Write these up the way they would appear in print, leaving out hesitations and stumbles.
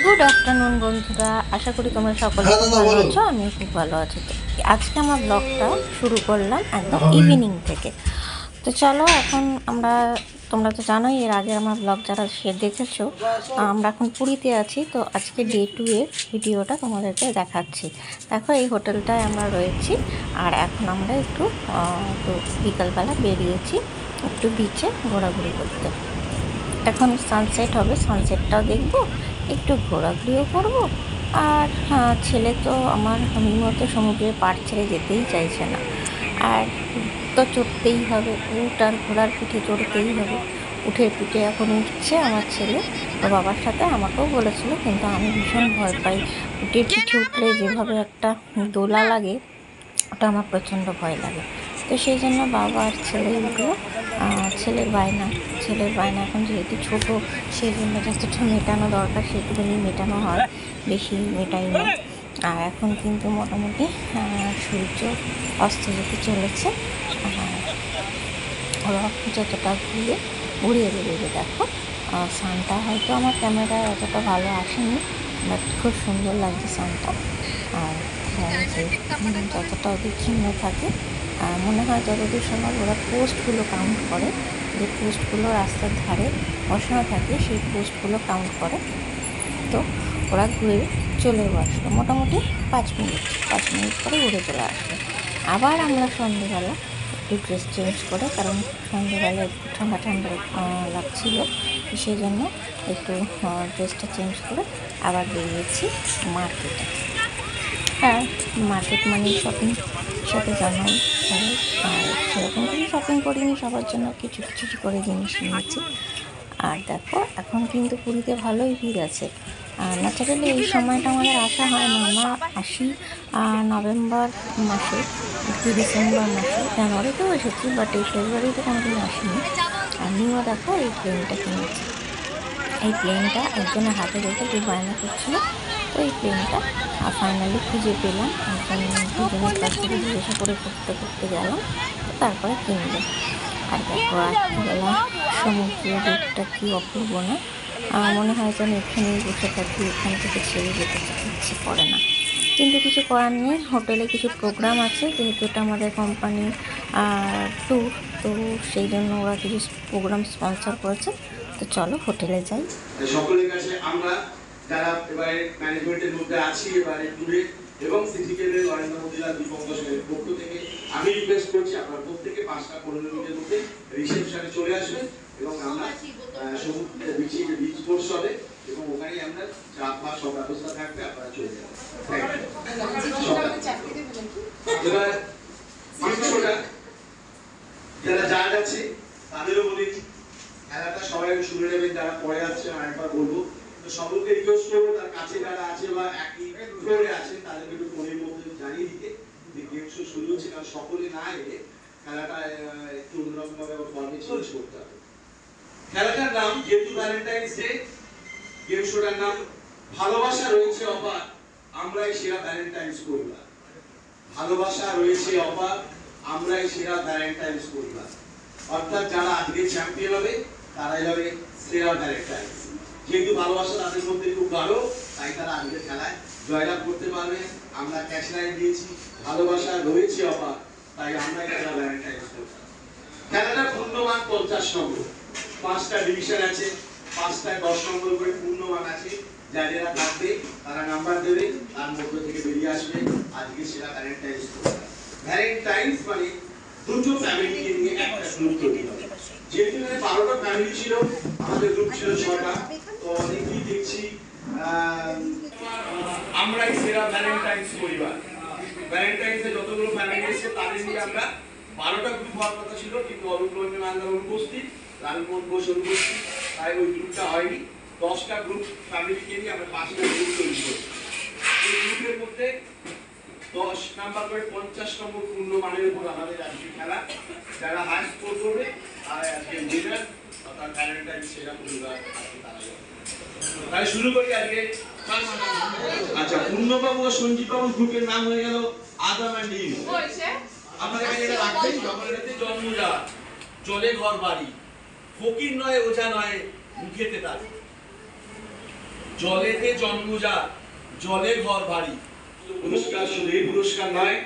Good afternoon বন্ধুরা, আশা করি তোমরা সকলে খুব ভালো আছো। আমিও খুব ভালো আছি। তো আজকে আমার ব্লগটা শুরু করলাম একদম ইভিনিং থেকে। তো চলো, এখন তোমরা তো জানোই, এর আগে আমার ব্লগ যারা সে দেখেছো, আমরা এখন পুরীতে আছি। তো আজকে ডে 2 এর ভিডিওটা তোমাদেরকে দেখাচ্ছি। দেখো, এই হোটেলটায় আমরা রয়েছি, আর এখন আমরা একটু বিকালবেলা বেরিয়েছি একটু বিচে ঘোরাঘুরি করতে। এখন সানসেট হবে, সানসেটটাও দেখবো, একটু ঘোরাঘুরিও করবো। আর ছেলে তো আমার মতো সমুদ্রের পাড় ছেড়ে যেতেই চাইছে না, আর তো চড়তেই হবে, উট আর ঘোড়ার পিঠে চড়তেই হবে। উঠে পিঠে এখন উঠছে আমার ছেলে, ওর বাবার সাথে আমাকেও বলেছিল, কিন্তু আমি ভীষণ ভয় পাই। উটের পিঠে উঠলে যেভাবে একটা দোলা লাগে, ওটা আমার প্রচণ্ড ভয় লাগে। তো সেই জন্য বাবা আর ছেলে উঠলো। ছেলের বায়না এখন যেহেতু ছোটো, সেই জন্য যতটা মেটানো দরকার সেটুকুনি মেটানো হয়, বেশি মেটাই না। আর এখন কিন্তু মোটামুটি সূর্য অস্ত যেতে চলেছে। ওরা যতটা ঘুরিয়ে বেরোবে। দেখো, সানটা হয়তো আমার ক্যামেরায় অতটা ভালো আসেনি, বাট খুব সুন্দর লাগছে সানটা। আর যতটা বিচ্ছিন্ন থাকে, মনে হয় যতদূর সময় ওরা পোস্টগুলো কাউন্ট করে, যে পোস্টগুলো রাস্তার ধারে বসানো থাকে, সেই পোস্টগুলো কাউন্ট করে। তো ওরা ঘুরে চলেও আসলো, মোটামুটি 5 মিনিট পরে ঘুরে চলে আসলো। আবার আমরা সন্ধ্যেবেলা একটু ড্রেস চেঞ্জ করে, কারণ সন্ধ্যেবেলা একটু ঠান্ডা লাগছিলো, সেই জন্য একটু ড্রেসটা চেঞ্জ করে আবার বেরিয়েছি মার্কেটে। আর মার্কেট মানে শপিং, সাথে জানাই সবাই। আর সেরকম কিছু শপিং করিনি, সবার জন্য কিছু কিছু করে জিনিস নিয়েছি। আর দেখো, এখন কিন্তু পুরীতে ভালোই ভিড় আছে। ন্যাচারালি এই সময়টা আমাদের আসা হয় না, আমরা আসি নভেম্বর মাসে, কি ডিসেম্বর মাসে। জানুয়ারিতেও এসেছি, বাট এই ফেব্রুয়ারিতে কোনোদিন আসিনি। আমিও দেখো এই প্লেনটা কিনেছি। এই প্লেনটা একজনের হাতে দেখে খুব বায়না করছিল, তো এই প্লেনটা ফাইনালি খুঁজে পেলাম। দুজনের কাছ থেকে জিজ্ঞাসা করে করতে গেলাম, তো তারপরে কিনবো। আর দেখো, রাত্রিবেলা সমুদ্রের রূপটা কি অপূর্ব না! মনে হয় যেন এখানেই বসে থাকি, এখান থেকে ছেড়ে যেতে ইচ্ছে করে না, কিন্তু কিছু করার নেই। হোটেলে কিছু প্রোগ্রাম আছে, যেহেতু এটা আমাদের কোম্পানি ট্যুর, তো সেই জন্য ওরা কিছু প্রোগ্রাম স্পন্সর করেছে। তো চলো হোটেলে যাই। সকলের কাছে আমরা যারা এবারে ম্যানেজমেন্টের মধ্যে আছি, এবারে ট্যুরে এবং সিটিকেলের নরেন্দ্র মোদীলা দ্বীপঙ্গসের পক্ষ থেকে আমি রিকোয়েস্ট করছি, আপনারা প্রত্যেকে 5টা-15 মিনিটের মধ্যে রিসেপশনে চলে আসবেন, এবং আমরা সমুদ্রের বিচ কোর্স হবে, এবং ওখানেই আমরা চা ফা সব ব্যবস্থা থাকবে, আপনারা চলে যাবেন। এবার মাংসটা যারা জাজ আছে তাদেরও বলেছি, খেলাটা সবাই শুনে নেবেন, যারা পরে আসছেন আরেকবার বলবো। তো সকলকে রিকোয়েস্ট করবো, তার কাছে যারা আছে বা একই ফ্লোরে আছেন, তাদেরকে একটু ফোনের মধ্যে জানিয়ে দিতে যে গেম শো শুরু হচ্ছে, কারণ সকলে না এলে খেলাটা একটু অন্যরকম ভাবে ফর্মে চেঞ্জ করতে হবে। খেলাটার নাম যেহেতু ভ্যালেন্টাইন্স ডে, গেম শোটার নাম ভালোবাসা রয়েছে অপার, আমরাই সেরা ভ্যালেন্টাইন্স পরিবার। ভালোবাসা রয়েছে অপার, আমরাই সেরা ভ্যালেন্টাইন্স পরিবার। অর্থাৎ যারা আজকে চ্যাম্পিয়ন হবে তারাই হবে সেরা ভ্যালেন্টাইন্স। যেহেতু ভালোবাসা তাদের মধ্যে খুব গাঢ়, তাই তারা আজকের খেলায় জয়লাভ করতে পারবে। আমরা ক্যাচ লাইন দিয়েছি, ভালোবাসা রয়েছে অপার, তাই আমরাই সেরা ভ্যালেন্টাইন্স পরিবার। খেলাটা পূর্ণমান 50 নম্বর, 5টা ডিভিশন আছে, 5টায় 10 নম্বর করে পূর্ণমান আছে। যারা থাকবে তারা নাম্বার দেবে, তার মধ্যে থেকে বেরিয়ে আসবে আজকে সেরা ভ্যালেন্টাইন্স পরিবার। ভ্যালেন্টাইন্স মানে দুটো ফ্যামিলিকে নিয়ে একটা গ্রুপ তৈরি হবে। যেহেতু 12টা ফ্যামিলি ছিল, আমাদের গ্রুপ ছিল 6টা, তো অনেকেই দেখছি আমরাই সেরা ভ্যালেন্টাইন্স পরিবার। ভ্যালেন্টাইন্সে যতগুলো ফ্যামিলি এসেছে তাদের নিয়ে আমরা 12টা গ্রুপ হওয়ার কথা ছিল, কিন্তু অরুণ রঞ্জন অনুপস্থিত, লালমোহন ঘোষ অনুপস্থিত, তাই ওই গ্রুপটা হয়নি। 10টা গ্রুপ ফ্যামিলিকে নিয়ে আমরা 5টা গ্রুপ তৈরি করেছি। এই গ্রুপের মধ্যে 10 নাম্বার করে 50 নম্বর পূর্ণ মানের উপর আমাদের আজকে খেলা। যারা হাই স্কোর করবে তারা আজকে উইনার, অর্থাৎ ভ্যালেন্টাইন্স সেরা পরিবার। তাই শুরু করি আজকে। আচ্ছা, পূর্ণবাবু ও সঞ্জীব বাবুর গ্রুপের নাম হয়ে গেল আদাম এন্ড ইভ। আপনারা এখানে এটা রাখবেন, জগন্নাথের জন্মজাত, চলে ঘর বাড়ি, ফকির নয় ওঝা নয়, মুখেতে তার। জলেতে জন্মজাত জলে ঘর বাড়ি পুরস্কার শুধু এই পুরস্কার নয়,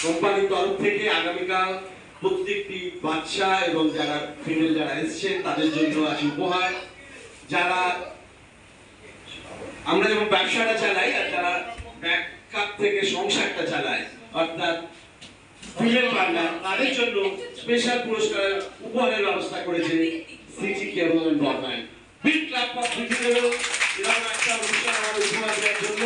কোম্পানির তরফ থেকে আগামীকাল প্রত্যেকটি বাচ্চা এবং যারা ফিমেল যারা এসছেন তাদের জন্য আছে উপহার। যারা আমরা যেমন ব্যবসাটা চালাই আর যারা ব্যাকআপ থেকে সংসারটা চালায় অর্থাৎ ফিমেল পার্টনার, তাদের জন্য স্পেশাল পুরস্কার উপহারের ব্যবস্থা করেছে CG cable and broadband. Big club for CG cable এরকম একটা অনুষ্ঠান আমাদের উপহার দেওয়ার জন্য